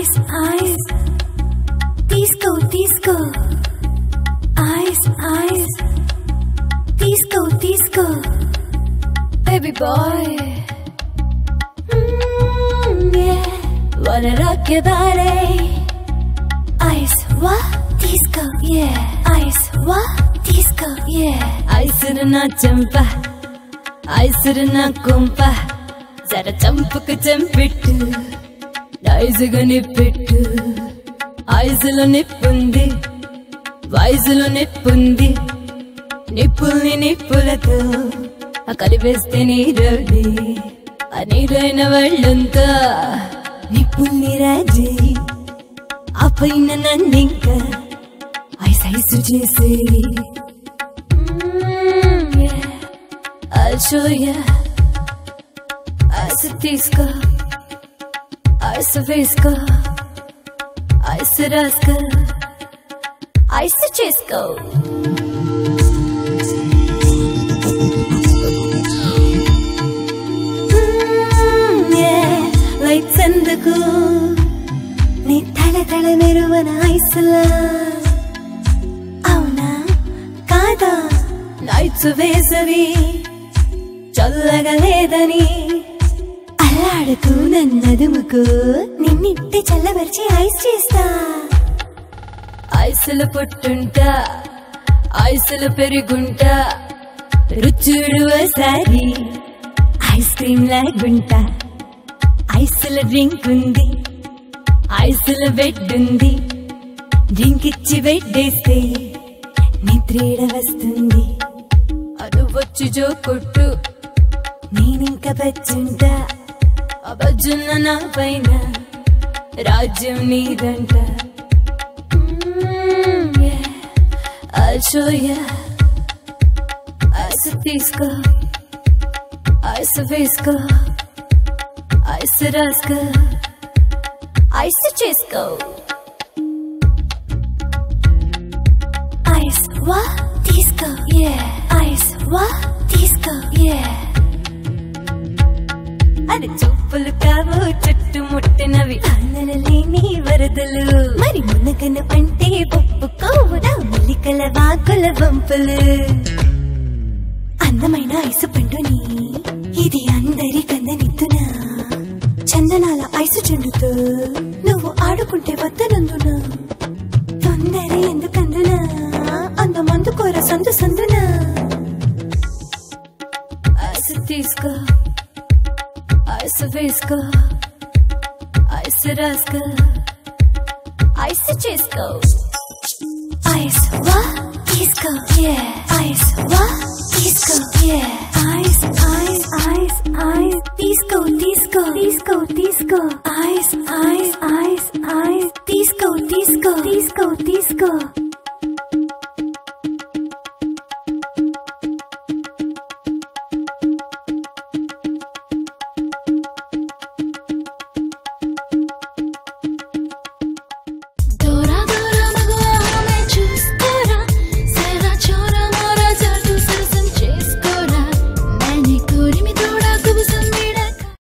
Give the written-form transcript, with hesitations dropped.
Ice, ice. Disco, disco. Ice, ice. Disco, disco. Baby boy. Yeah. Wanna rock your body. Ice, what? Disco, yeah. Ice, what? Disco, yeah. Ice na champa. Ice na kumpa. Zara champuku champittu. Nice ga nippittu. Ice lo nippundi. Ice lo nippundi. Nippulni nippulato. Kalipeste neerudi. A neeraina vallanta. Nippulni raji. A paina nanninka. Ice ice chesi. Yeah. I'll show ya. Ice disco. Ice visco. Ice raska. Ice chisco. Yeah. Lights and the cool. Nee thala thala meruvana ice la. Avuna kada. Nights vesavi. Challaga ledani. Allaaduku nannadumuku. Ninnitte challavarchi ice chesta. Ice la pottunta. Ice la perigunta. Ruchudu asari. Ice cream lagunta. Ice la drink undi. Ice la bed undi. Drink ichi beddeste. Nidreda vastundi. Adu vachi jo kottu. Neeninka bajjunta. A bajjunna na paina. Rajyam needanta. Yeah. I'll show ya. Ice disco. Ice visco. Ice raska. Ice chisco. Ice what? Disco, yeah. Ice what? Disco, yeah. Adi chuppulu kavu chuttu muttinavi aanalali nee varadalu mari munagana ante poppukovuda malikala vaakula vampulu అందమైన ice పండుని ఇది అందరి కందనిద్దునా చందనాల ice చెండుతూ నువ్వు ఆడుకుంటే వద్దనందునా తొందర ఎందుకందునా అందమందు కోర సందు సందునా ice తీసుకో ఐసు వేసుకో ఐసు రాసుకో ఐసు చేసుకో ఐస్ వా తీసుకో ఐస్ వా disco, yeah. Ice, ice, ice, ice. Disco, disco, disco, disco. Ice, ice, ice, ice. Disco, disco, disco, disco.